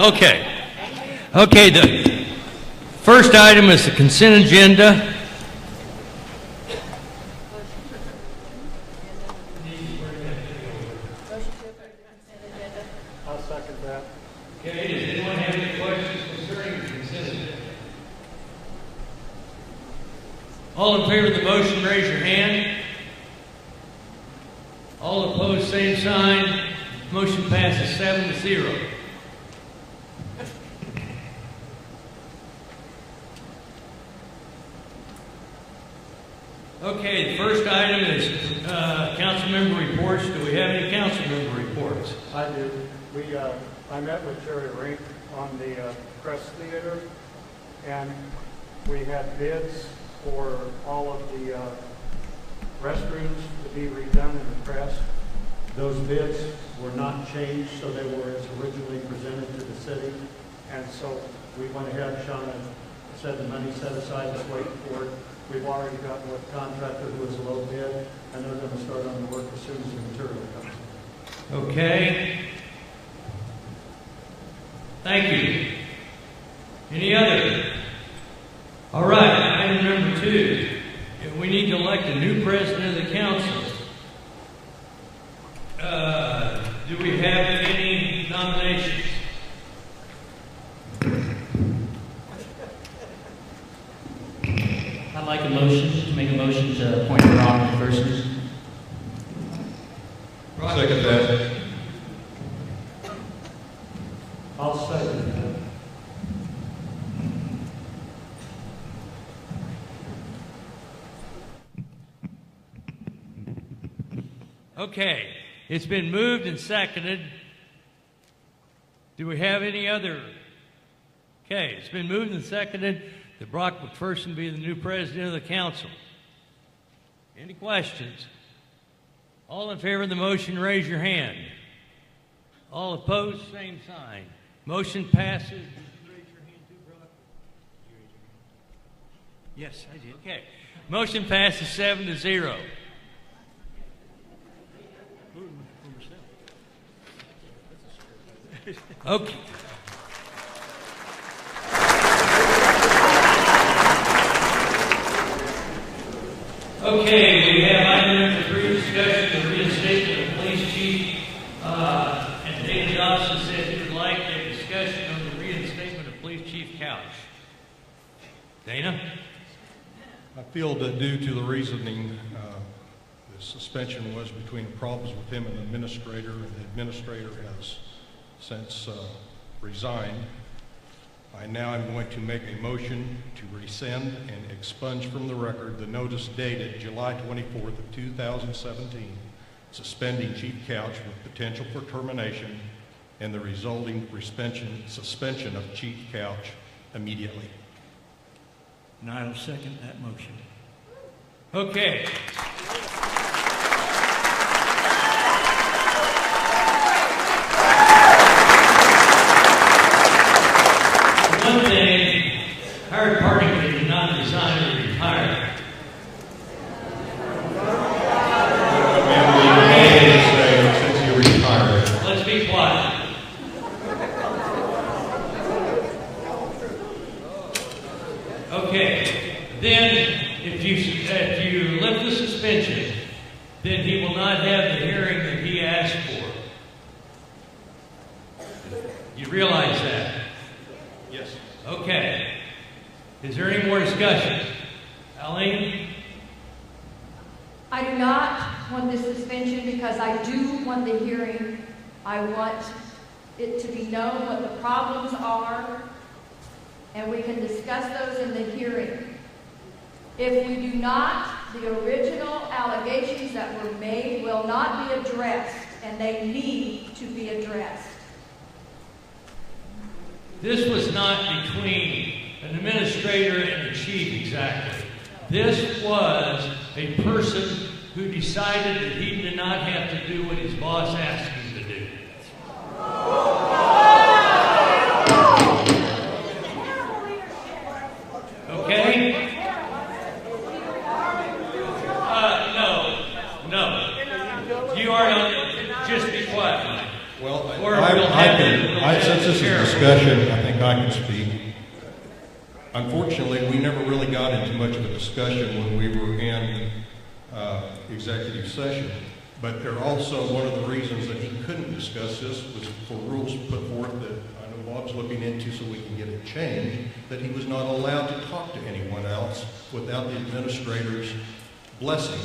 Okay. Okay, the first item is the consent agenda. I'll second that. Okay, does anyone have any questions concerning the consent agenda? All in favor of the motion, raise your hand. All opposed, same sign. Motion passes 7-0. Okay, the first item is council member reports. Do we have any council member reports? I do. I met with Jerry Rink on the press theater, and we had bids for all of the restrooms to be redone in the press. Those bids were not changed, so they were as originally presented to the city. And so we went ahead, Shauna said the money set aside, just waiting for it. We've already gotten with the contractor who was a low bid, and they're going to start on the work as soon as the material comes in. Okay. Thank you. Any other? All right, item number 2. We need to elect a new president of the council. Do we have any nominations? I'd like to make a motion to appoint Ron McPherson. Second that. I'll second that. Okay, it's been moved and seconded. Do we have any other? Okay, it's been moved and seconded that Brock McPherson be the new president of the council. Any questions? All in favor of the motion, raise your hand. All opposed, same sign. Motion passes. Did you raise your hand too, Brock? Yes, I did. Okay. Motion passes 7-0. Okay. Okay, we have item number 3, discussion of reinstatement of police chief. And Dana Johnson said he would like a discussion on the reinstatement of police chief Couch. Dana? I feel that due to the reasoning, the suspension was between problems with him and the administrator, and the administrator has since resigned. I now am going to make a motion to rescind and expunge from the record the notice dated July 24th of 2017, suspending Chief Couch with potential for termination and the resulting suspension of Chief Couch immediately. And I will second that motion. Okay. One thing, Howard Partington did not resign or retire. Since he retired. Let's be quiet. Okay. Then, if you lift the suspension, then he will not have the hearing that he asked for. You realize that? Yes. Okay. Is there any more discussion? Eileen? I do not want this suspension because I do want the hearing. I want it to be known what the problems are, and we can discuss those in the hearing. If we do not, the original allegations that were made will not be addressed, and they need to be addressed. This was not between an administrator and a chief exactly. This was a person who decided that he did not have to do what his boss asked him to do. Okay? No. You are not. Just be quiet. Well, Or we'll have it- since this is a discussion, I think I can speak. Unfortunately, we never really got into much of a discussion when we were in executive session. But there also, one of the reasons that he couldn't discuss this was for rules put forth that I know Bob's looking into so we can get it changed, that he was not allowed to talk to anyone else without the administrator's blessing.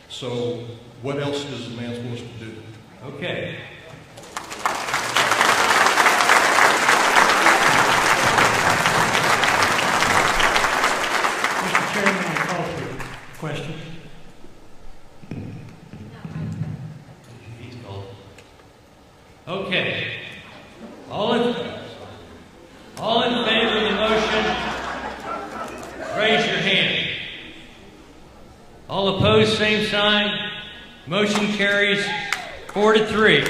So what else is the man supposed to do? Okay. Mr. Chairman, I call for a question. He's called. Okay. All in favor of the motion, raise your hand. All opposed, same sign. Motion carries 4-3.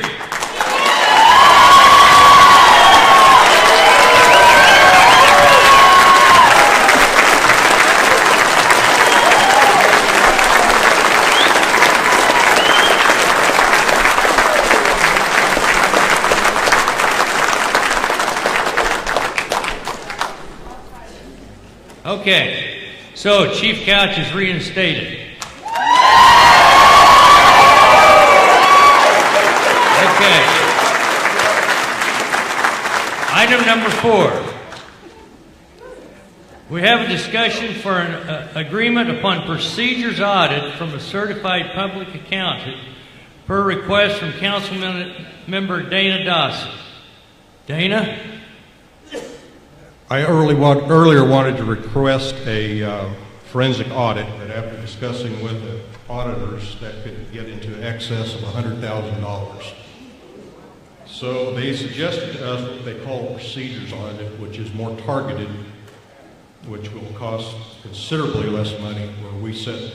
Okay, so Chief Couch is reinstated. Okay. Item number 4. We have a discussion for an agreement upon procedures audit from a certified public accountant per request from Councilman Member Dana Dawson. Dana? I earlier wanted to request a forensic audit, but after discussing with the auditors, that could get into excess of $100,000. So they suggested to us what they call a procedures audit, which is more targeted, which will cost considerably less money, where we set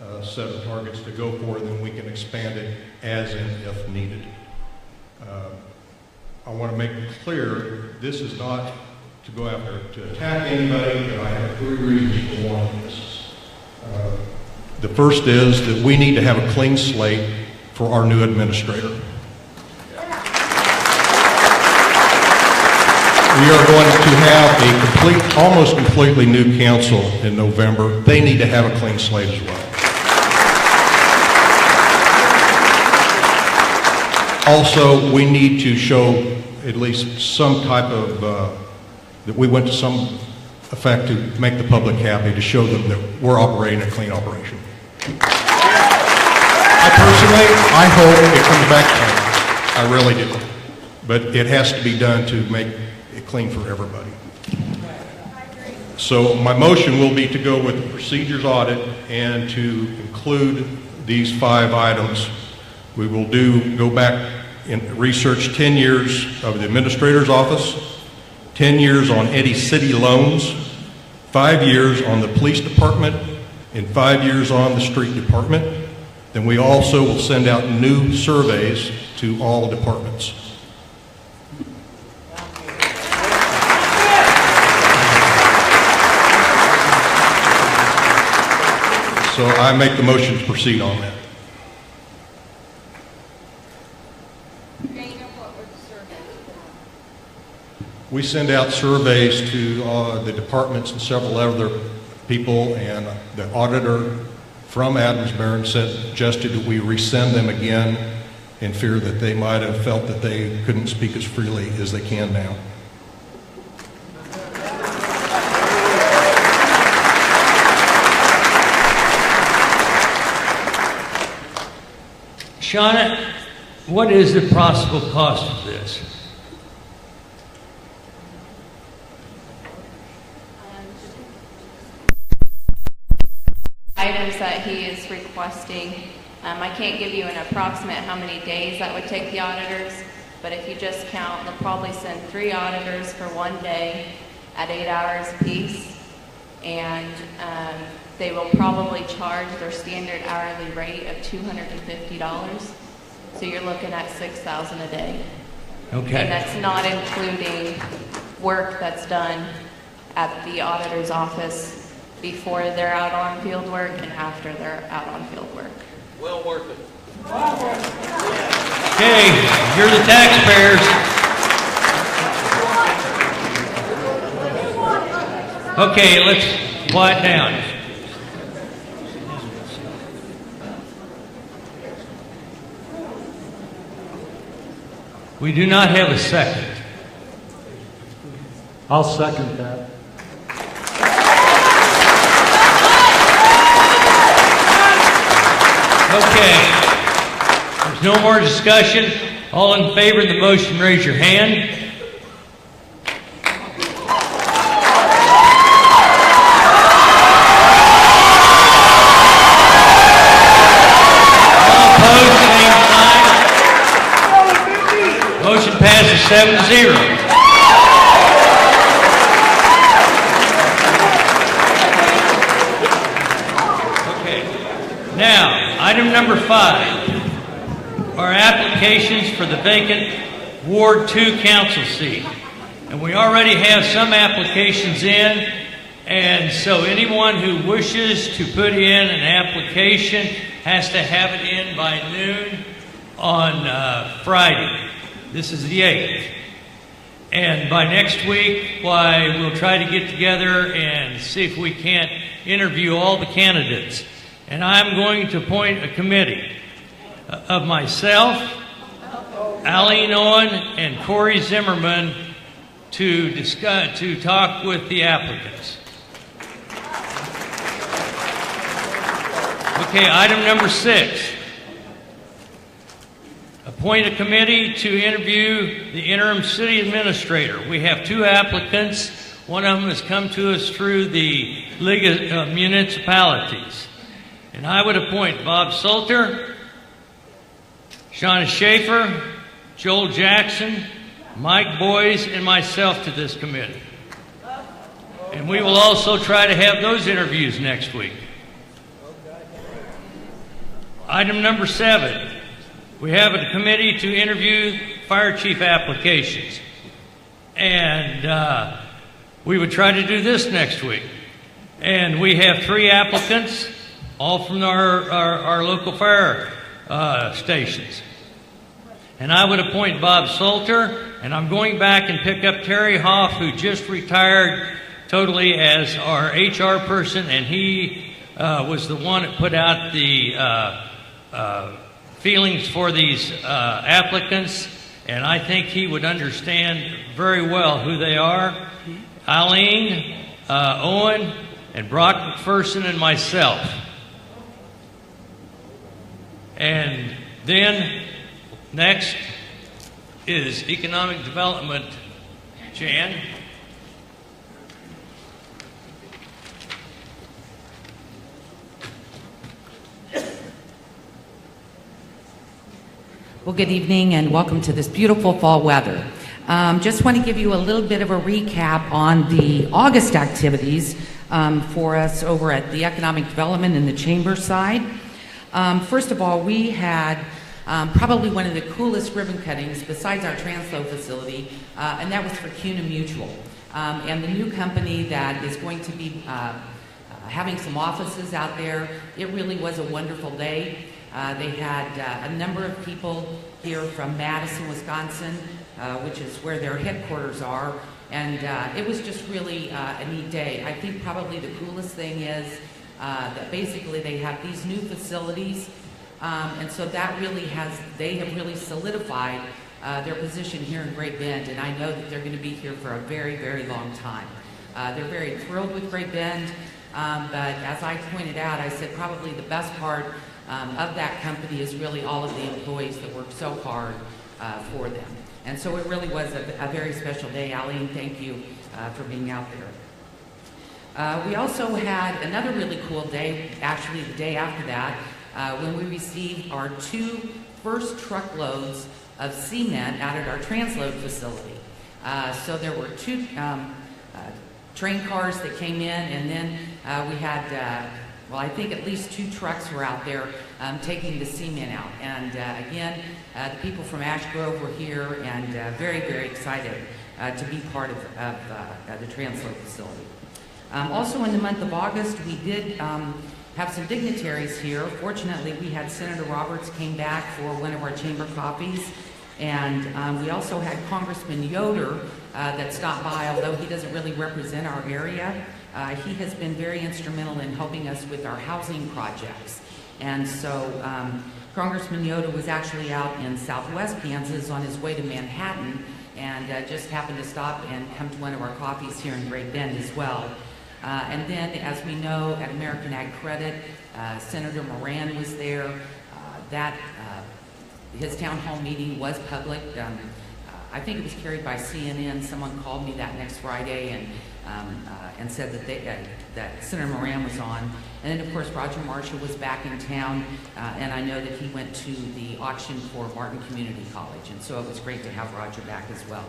a set of targets to go for, and then we can expand it as and if needed. I want to make it clear, this is not to go after, to attack anybody, but I have 3 reasons for wanting this. The first is that we need to have a clean slate for our new administrator. We are going to have a almost completely new council in November. They need to have a clean slate as well. Also, we need to show at least some type of, that we went to some effect to make the public happy, to show them that we're operating a clean operation. I hope it comes back clean. I really do. But it has to be done to make it clean for everybody. So my motion will be to go with the procedures audit and to include these 5 items. We will go back and research 10 years of the administrator's office, 10 years on any city loans, 5 years on the police department, and 5 years on the street department. Then we also will send out new surveys to all departments. So I make the motion to proceed on that. We send out surveys to the departments and several other people, and the auditor from Adams-Barron suggested that we resend them again in fear that they might have felt that they couldn't speak as freely as they can now. Shauna, what is the possible cost of this? Items that he is requesting. I can't give you an approximate how many days that would take the auditors, but if you just count, they'll probably send 3 auditors for 1 day at 8 hours apiece, and they will probably charge their standard hourly rate of $250. So you're looking at $6,000 a day. Okay. And that's not including work that's done at the auditor's office before they're out on field work and after they're out on field work. Well worth it. Okay, you're the taxpayers. Okay, let's quiet down. We do not have a second. I'll second that. Okay. There's no more discussion. All in favor of the motion, raise your hand. All opposed, same sign. Motion passes 7-0. Now, item number 5 are applications for the vacant Ward 2 council seat. And we already have some applications in, and so anyone who wishes to put in an application has to have it in by noon on Friday. This is the 8th. And by next week, we'll try to get together and see if we can't interview all the candidates. And I'm going to appoint a committee of myself, Eileen Owen, and Corey Zimmerman to talk with the applicants. Okay, item number 6. Appoint a committee to interview the interim city administrator. We have 2 applicants. One of them has come to us through the League of Municipalities. And I would appoint Bob Salter, Shauna Schaefer, Joel Jackson, Mike Boyes, and myself to this committee. And we will also try to have those interviews next week. Item number 7, we have a committee to interview fire chief applications. And we would try to do this next week. And we have 3 applicants, all from our local fire stations. And I would appoint Bob Salter, and I'm going back and pick up Terry Hoff, who just retired totally as our HR person, and he was the one that put out the feelings for these applicants, and I think he would understand very well who they are. Eileen, Owen, and Brock McPherson, and myself. And then next is economic development. Jan? Well, good evening and welcome to this beautiful fall weather. Just want to give you a little bit of a recap on the August activities for us over at the Economic Development and the Chamber side. First of all, we had probably one of the coolest ribbon cuttings besides our Translow facility, and that was for CUNA Mutual. And the new company that is going to be having some offices out there, it really was a wonderful day. They had a number of people here from Madison, Wisconsin, which is where their headquarters are, and it was just really a neat day. I think probably the coolest thing is that basically they have these new facilities, and so that really they have really solidified their position here in Great Bend, and I know that they're going to be here for a very, very long time. They're very thrilled with Great Bend, but as I pointed out, I said probably the best part of that company is really all of the employees that work so hard for them. And so it really was a very special day. Eileen, thank you for being out there. We also had another really cool day, actually the day after that, when we received our 2 first truckloads of cement out at our transload facility. So there were 2 train cars that came in, and then we had well, I think at least 2 trucks were out there taking the cement out. And again, the people from Ash Grove were here and very, very excited to be part of the transload facility. Also in the month of August, we did have some dignitaries here. Fortunately, we had Senator Roberts came back for one of our chamber coffees, and we also had Congressman Yoder that stopped by, although he doesn't really represent our area. He has been very instrumental in helping us with our housing projects. And so Congressman Yoder was actually out in southwest Kansas on his way to Manhattan, and just happened to stop and come to one of our coffees here in Great Bend as well. And then, as we know, at American Ag Credit, Senator Moran was there. His town hall meeting was public. I think it was carried by CNN. Someone called me that next Friday and said that Senator Moran was on. And then, of course, Roger Marshall was back in town, and I know that he went to the auction for Martin Community College, and so it was great to have Roger back as well.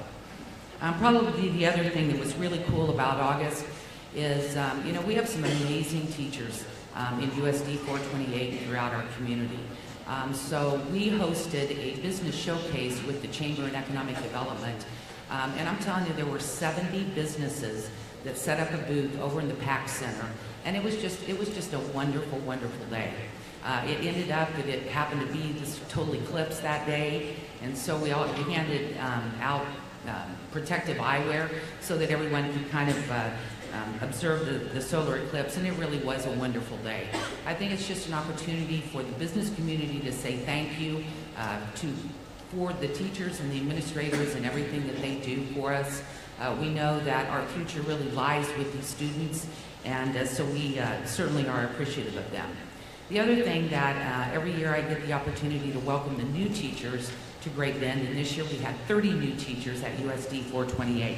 Probably the other thing that was really cool about August is, we have some amazing teachers in USD 428 throughout our community. So we hosted a business showcase with the Chamber and Economic Development, and I'm telling you, there were 70 businesses that set up a booth over in the PAC Center, and it was just a wonderful, wonderful day. It ended up that it happened to be this total eclipse that day, and so we handed out protective eyewear so that everyone could kind of observe the solar eclipse, and it really was a wonderful day. I think it's just an opportunity for the business community to say thank you for the teachers and the administrators and everything that they do for us. We know that our future really lies with these students, and so we certainly are appreciative of them. The other thing that every year I get the opportunity to welcome the new teachers to Great Bend, and this year we had 30 new teachers at USD 428.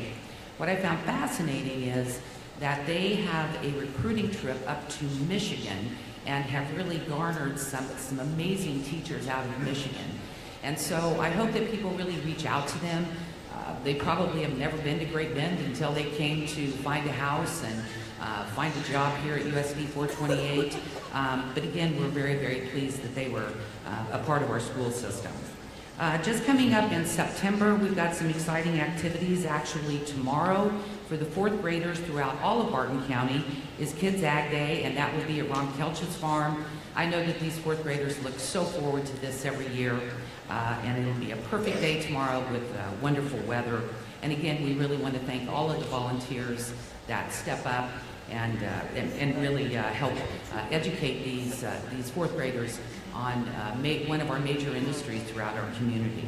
What I found fascinating is that they have a recruiting trip up to Michigan and have really garnered some amazing teachers out of Michigan. And so I hope that people really reach out to them. They probably have never been to Great Bend until they came to find a house and find a job here at USD 428. But again, we're very, very pleased that they were a part of our school system. Just coming up in September, we've got some exciting activities. Actually, tomorrow for the fourth graders throughout all of Barton County is Kids Ag Day, and that will be at Ron Kelch's farm. I know that these fourth graders look so forward to this every year, and it'll be a perfect day tomorrow with wonderful weather. And again, we really want to thank all of the volunteers that step up and really help educate these fourth graders on one of our major industries throughout our community.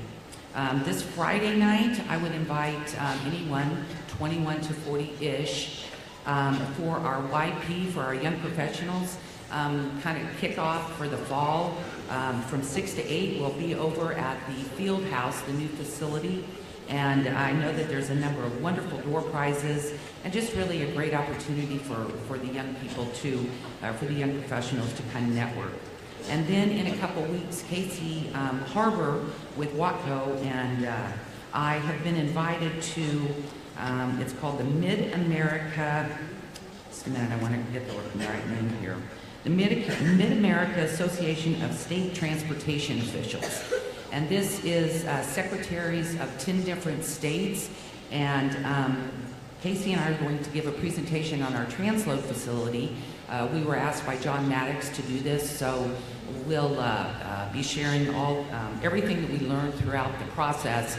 This Friday night, I would invite anyone 21 to 40-ish for our YP, for our young professionals, kind of kickoff for the fall. From 6 to 8, we'll be over at the Field House, the new facility. And I know that there's a number of wonderful door prizes and just really a great opportunity for the young people to, for the young professionals to kind of network. And then in a couple weeks, Casey Harbor with Watco and I have been invited to, it's called the Mid-America, just a minute, I want to get the right name here. The Mid-America Association of State Transportation Officials. And this is secretaries of 10 different states, and Casey and I are going to give a presentation on our transload facility. We were asked by John Maddox to do this, so we'll be sharing everything that we learned throughout the process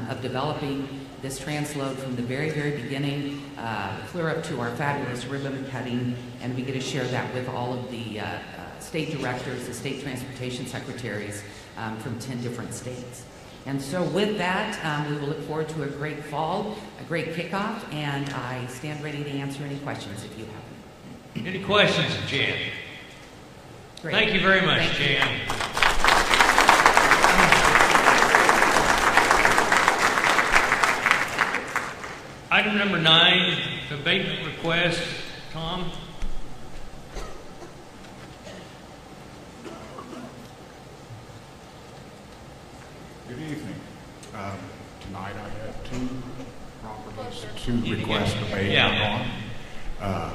of developing this transload from the very, very beginning, clear up to our fabulous ribbon cutting, and we get to share that with all of the state directors, the state transportation secretaries from 10 different states. And so with that, we will look forward to a great fall, a great kickoff, and I stand ready to answer any questions if you have any. Any questions, Jan? Great. Thank you very much, Thank you. Jan. Item number 9, abatement request. Tom? Good evening. Tonight I have 2 properties to request abatement on.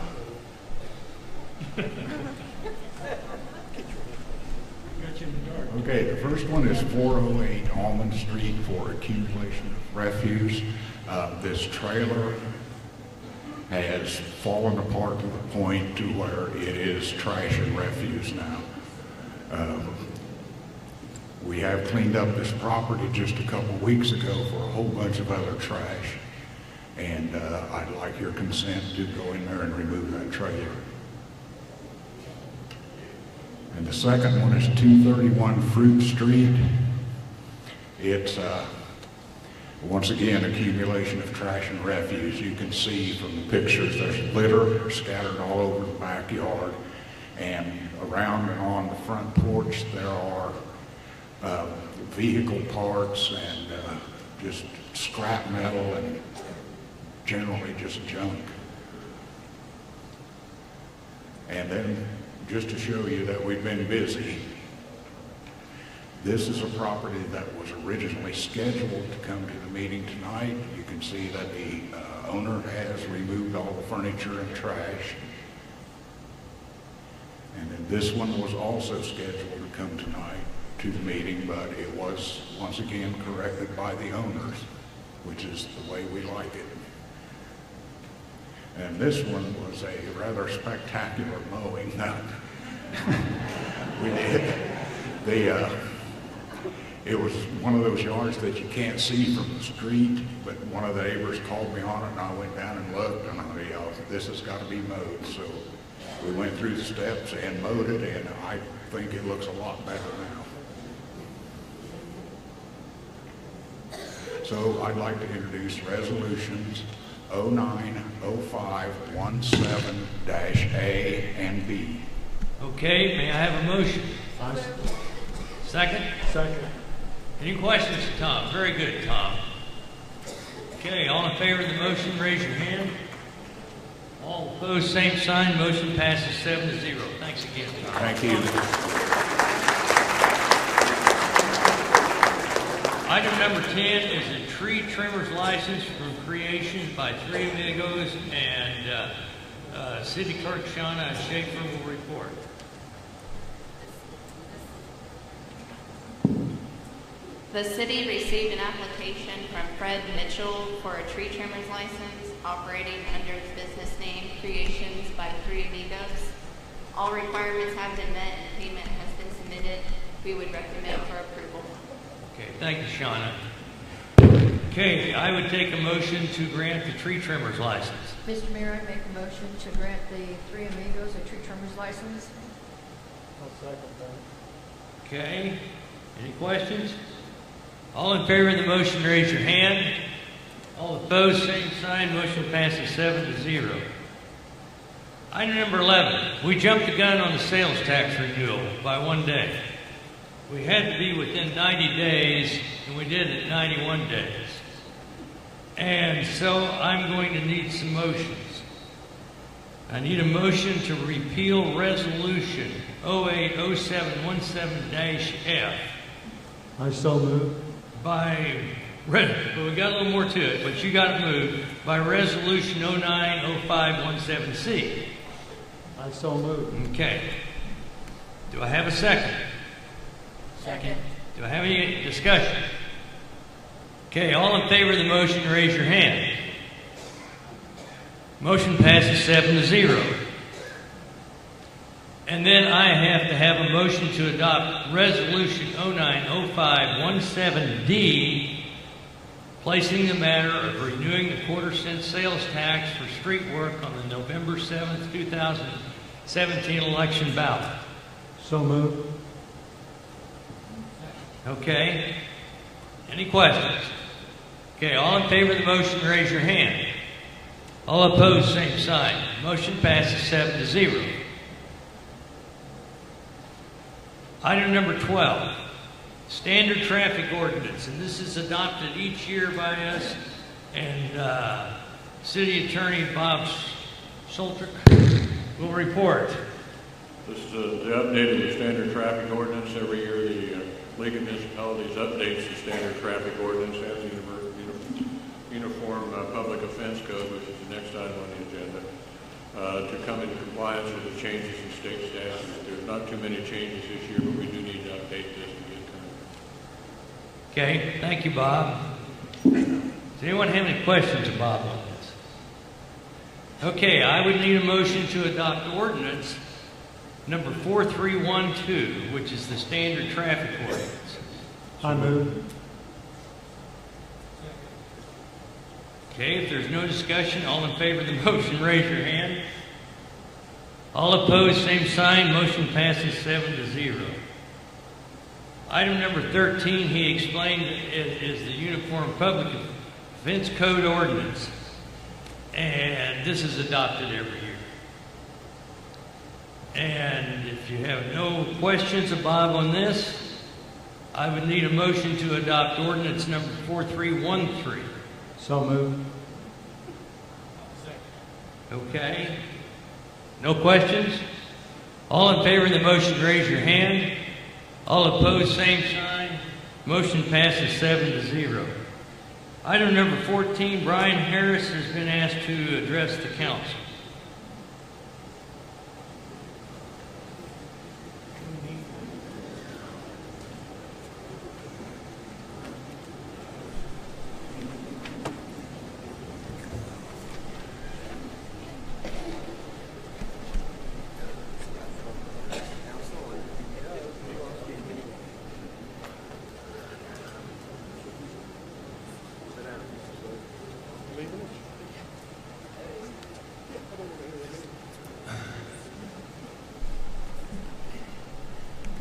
Okay, the first one is 408 Almond Street for accumulation of refuse. This trailer has fallen apart to the point to where it is trash and refuse now. We have cleaned up this property just a couple weeks ago for a whole bunch of other trash, and I'd like your consent to go in there and remove that trailer. And the second one is 231 Fruit Street. It's once again accumulation of trash and refuse. You can see from the pictures there's litter scattered all over the backyard, and around and on the front porch there are vehicle parts and just scrap metal and generally just junk. And then just to show you that we've been busy, this is a property that was originally scheduled to come to the meeting tonight. You can see that the owner has removed all the furniture and trash. And then this one was also scheduled to come tonight to the meeting, but it was once again corrected by the owners, which is the way we like it. And this one was a rather spectacular mowing. We did. It was one of those yards that you can't see from the street, but one of the neighbors called me on it, and I went down and looked, and this has got to be mowed. So we went through the steps and mowed it, and I think it looks a lot better now. So I'd like to introduce resolutions 090517-A and B. Okay, may I have a motion? Second? Second. Any questions, Tom? Very good, Tom. Okay, all in favor of the motion, raise your hand. All opposed, same sign. Motion passes 7-0. Thanks again, Tom. Thank you. Item number 10 is a tree trimmer's license from Creations by Three Amigos, and City Clerk Shauna Schaefer will report. The city received an application from Fred Mitchell for a tree trimmer's license operating under the business name Creations by Three Amigos. All requirements have been met and payment has been submitted. We would recommend for approval. Okay, thank you, Shauna. Okay, I would take a motion to grant the tree trimmer's license. Mr. Mayor, I make a motion to grant the Three Amigos a tree trimmer's license. I'll second that. Okay, any questions? All in favor of the motion, raise your hand. All opposed, same sign. Motion passes 7-0. Item number 11, we jumped the gun on the sales tax renewal by 1 day. We had to be within 90 days, and we did it 91 days. And so I'm going to need some motions. I need a motion to repeal Resolution 080717-F. I so move. Well, we got a little more to it, but you got it moved by Resolution 090517C. I so move. Okay. Do I have a second? Second. Do I have any discussion? Okay, all in favor of the motion, raise your hand. Motion passes 7-0. And then I have to have a motion to adopt Resolution 090517D, placing the matter of renewing the quarter-cent sales tax for street work on the November 7th, 2017 election ballot. So move. Okay. Any questions? Okay, all in favor of the motion, raise your hand. All opposed, same sign. Motion passes 7-0. Item number 12, standard traffic ordinance, and this is adopted each year by us, and City Attorney Bob Soltrick will report. This is the update of the standard traffic ordinance. Every year the League of Municipalities updates the standard traffic ordinance as the Uniform Public Offense Code, which is the next item on the agenda, to come into compliance with the changes in state statutes. There's not too many changes this year, but we do need to update this to get current. Okay, thank you, Bob. Does anyone have any questions of Bob on this? Okay, I would need a motion to adopt ordinance number 4312, which is the standard traffic ordinance. I move. Okay, if there's no discussion, all in favor of the motion, raise your hand. All opposed, same sign. Motion passes 7-0. Item number 13, he explained, is the Uniform Public Offense Code ordinance. And this is adopted every year. And if you have no questions of Bob on this, I would need a motion to adopt ordinance number 4313. So moved. Okay. No questions? All in favor of the motion, raise your hand. All opposed, same sign. Motion passes 7-0. Item number 14, Brian Harris has been asked to address the council.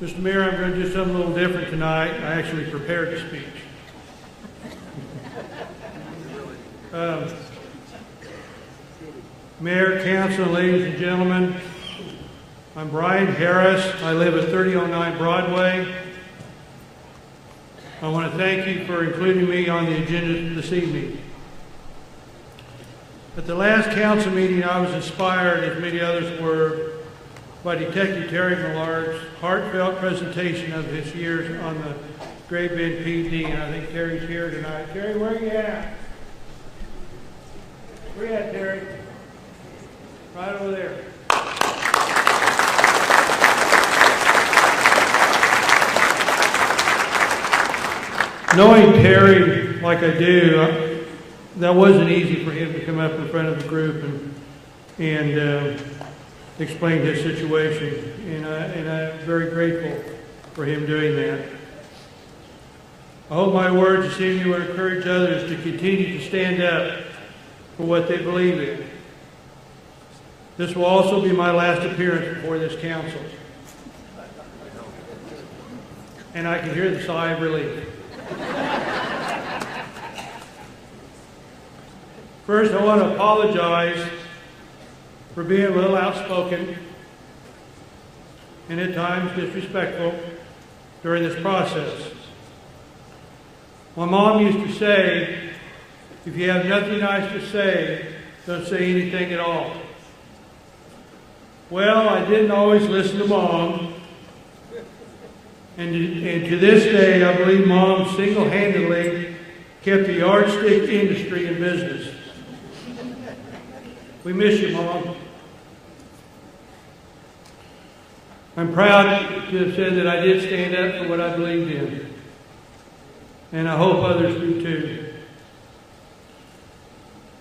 Mr. Mayor, I'm going to do something a little different tonight. I actually prepared a speech. Mayor, council, ladies and gentlemen, I'm Brian Harris. I live at 3009 Broadway. I want to thank you for including me on the agenda this evening. At the last council meeting, I was inspired, as many others were, by Detective Terry Millard's heartfelt presentation of his years on the Great Bend PD, and I think Terry's here tonight. Terry, where you at? Where you at, Terry? Right over there. Knowing Terry like I do, that wasn't easy for him to come up in front of the group and explain his situation, and I'm very grateful for him doing that. I hope my words this evening will encourage others to continue to stand up for what they believe in. This will also be my last appearance before this council, and I can hear the sigh of relief. First, I want to apologize for being a little outspoken and at times disrespectful during this process. My mom used to say, if you have nothing nice to say, don't say anything at all. Well, I didn't always listen to Mom, and to this day, I believe Mom single-handedly kept the yardstick industry in business. We miss you, Mom. I'm proud to have said that I did stand up for what I believed in, and I hope others do too.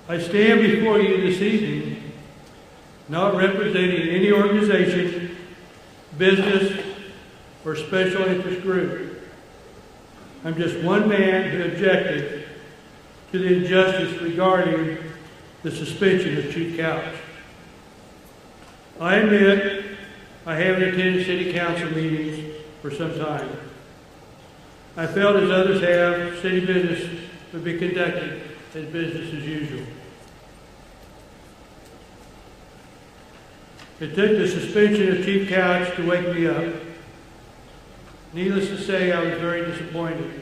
I stand before you this evening not representing any organization, business, or special interest group. I'm just one man who objected to the injustice regarding the suspension of Chief Couch. I admit I haven't attended city council meetings for some time. I felt, as others have, city business would be conducted as business as usual. It took the suspension of Chief Couch to wake me up. Needless to say, I was very disappointed.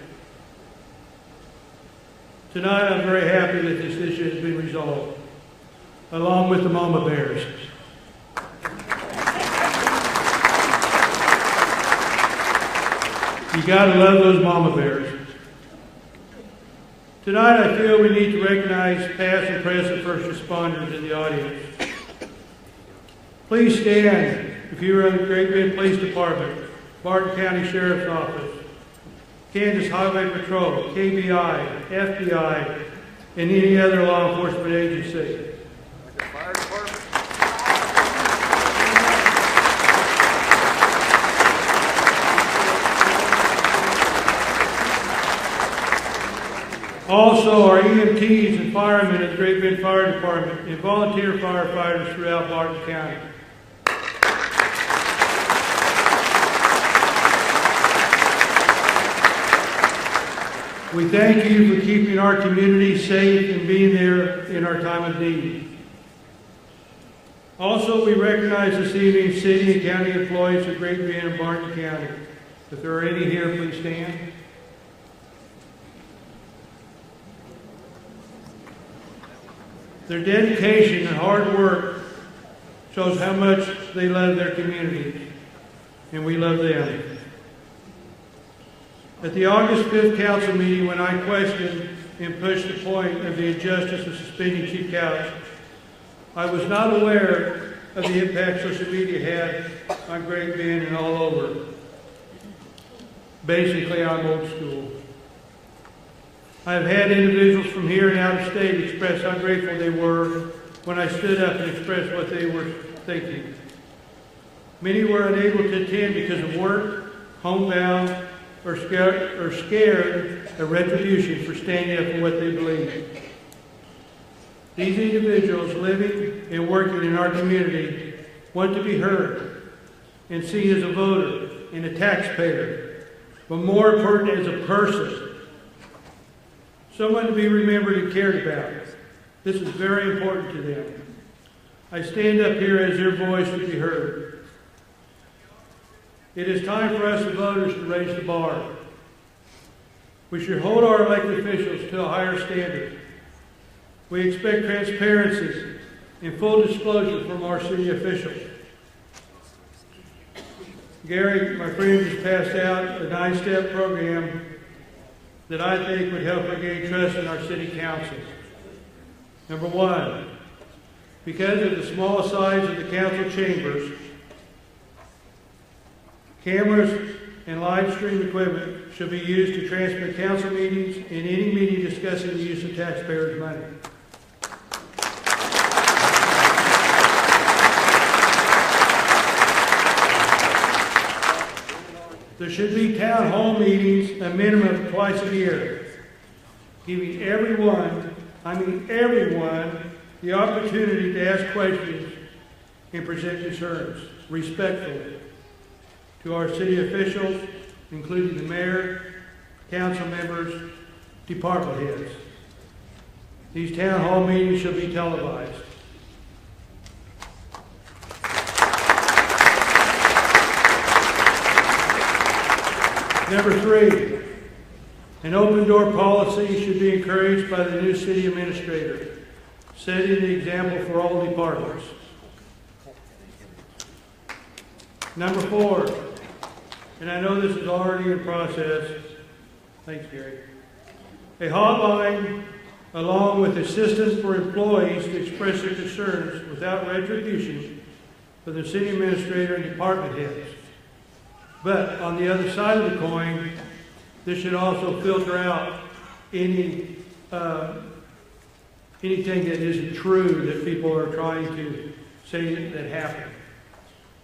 Tonight, I'm very happy that this issue has been resolved, along with the Mama Bears. You gotta love those Mama Bears. Tonight, I feel we need to recognize past and present first responders in the audience. Please stand if you are in the Great Bend Police Department, Barton County Sheriff's Office, Kansas Highway Patrol, KBI, FBI, and any other law enforcement agency. Also, our EMTs and firemen at the Great Bend Fire Department and volunteer firefighters throughout Barton County. We thank you for keeping our community safe and being there in our time of need. Also, we recognize this evening city and county employees of Great Bend and Barton County. If there are any here, please stand. Their dedication and hard work shows how much they love their community, and we love them. At the August 5th council meeting, when I questioned and pushed the point of the injustice of suspending Chief Couch, I was not aware of the impact social media had on Great Bend and all over. Basically, I'm old school. I have had individuals from here and out of state express how grateful they were when I stood up and expressed what they were thinking. Many were unable to attend because of work, homebound, or scared of retribution for standing up for what they believe. These individuals living and working in our community want to be heard and seen as a voter and a taxpayer, but more important as a person, someone to be remembered and cared about. This is very important to them. I stand up here as their voice to be heard. It is time for us, the voters, to raise the bar. We should hold our elected officials to a higher standard. We expect transparency and full disclosure from our city officials. Gary, my friend, just passed out a 9-step program that I think would help regain trust in our city council. Number one, because of the small size of the council chambers, cameras and live stream equipment should be used to transmit council meetings and any meeting discussing the use of taxpayers' money. There should be town hall meetings a minimum of twice a year, giving everyone, I mean everyone, the opportunity to ask questions and present concerns respectfully to our city officials, including the mayor, council members, department heads. These town hall meetings should be televised. Number three, an open door policy should be encouraged by the new city administrator, setting the example for all departments. Number four, and I know this is already in process, thanks Gary, a hotline along with assistance for employees to express their concerns without retribution for the city administrator and department heads. But on the other side of the coin, this should also filter out anything that isn't true that people are trying to say that happened.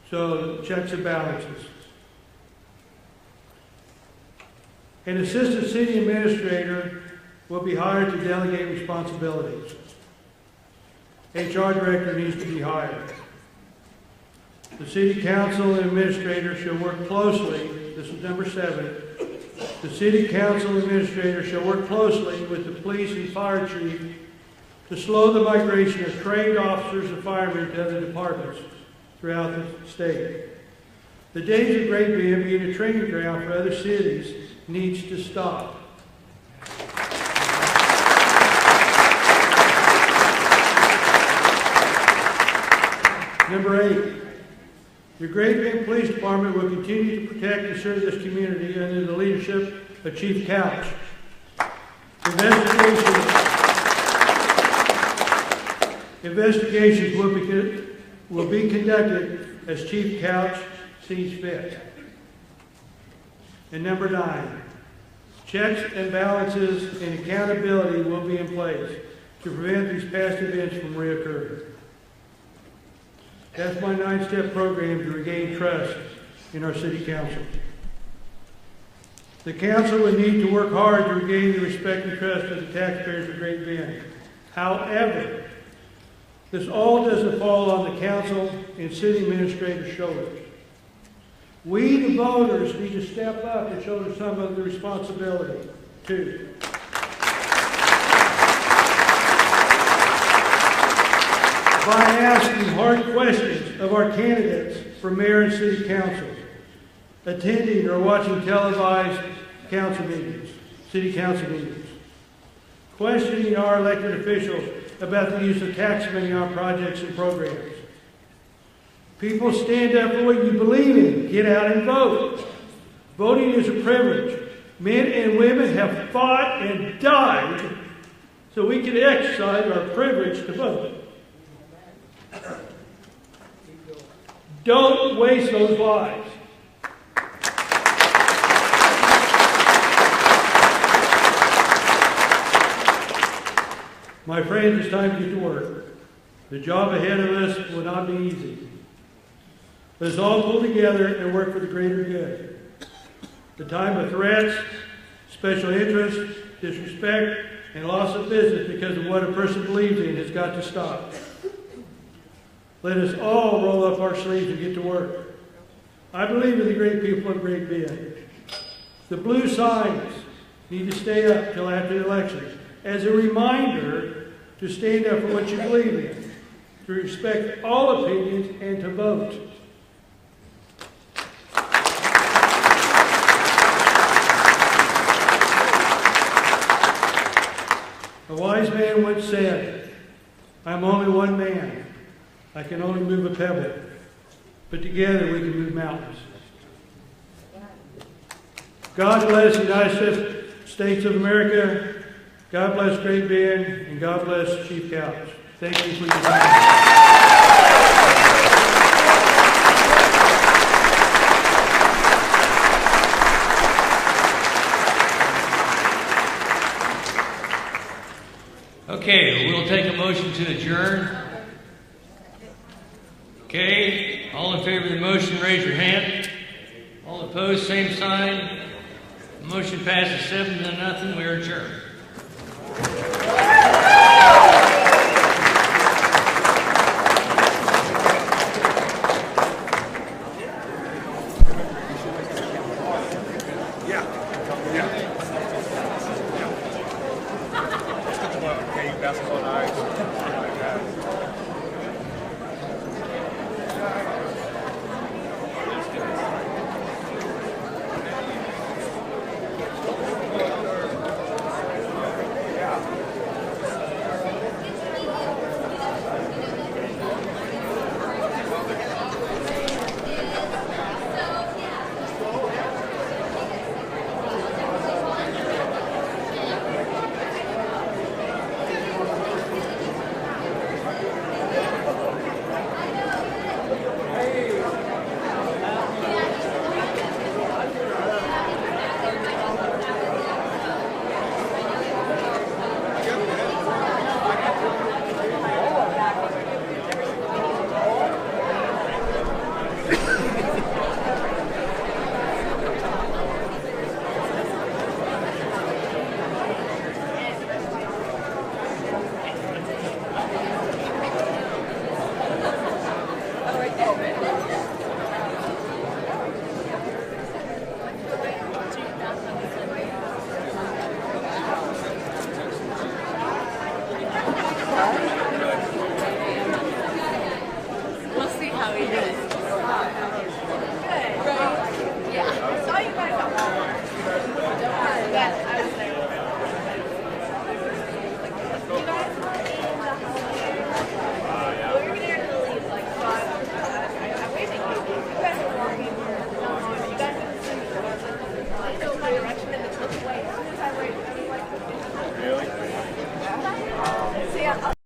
So checks and balances. An assistant city administrator will be hired to delegate responsibilities. HR director needs to be hired. The city council and administrator shall work closely, this is number 7, the city council administrator shall work closely with the police and fire chief to slow the migration of trained officers and firemen to other departments throughout the state. The days of Great Bend being a training ground for other cities needs to stop. Number 8, the Great Bend Police Department will continue to protect and serve this community under the leadership of Chief Couch. Investigations will be conducted as Chief Couch sees fit. And number 9, checks and balances and accountability will be in place to prevent these past events from reoccurring. That's my 9-step program to regain trust in our city council. The council would need to work hard to regain the respect and trust of the taxpayers of Great Bend. However, this all doesn't fall on the council and city administrator's shoulders. We, the voters, need to step up and shoulder some of the responsibility, too. By asking hard questions of our candidates for mayor and city council, attending or watching televised council meetings, city council meetings, questioning our elected officials about the use of tax money on projects and programs. People, stand up for what you believe in. Get out and vote. Voting is a privilege. Men and women have fought and died so we can exercise our privilege to vote. Don't waste those lives. My friends, it's time to get to work. The job ahead of us will not be easy. Let's all pull together and work for the greater good. The time of threats, special interest, disrespect, and loss of business because of what a person believes in has got to stop. Let us all roll up our sleeves and get to work. I believe in the great people of Great Bend. The blue signs need to stay up till after the election as a reminder to stand up for what you believe in, to respect all opinions, and to vote. A wise man once said, "I'm only one man. I can only move a pebble, but together we can move mountains." God bless the United States of America. God bless Great Bend, and God bless Chief Couch. Thank you for your time. Okay, we'll take a motion to adjourn. Okay, all in favor of the motion, raise your hand. All opposed, same sign. Motion passes 7-0. We are adjourned.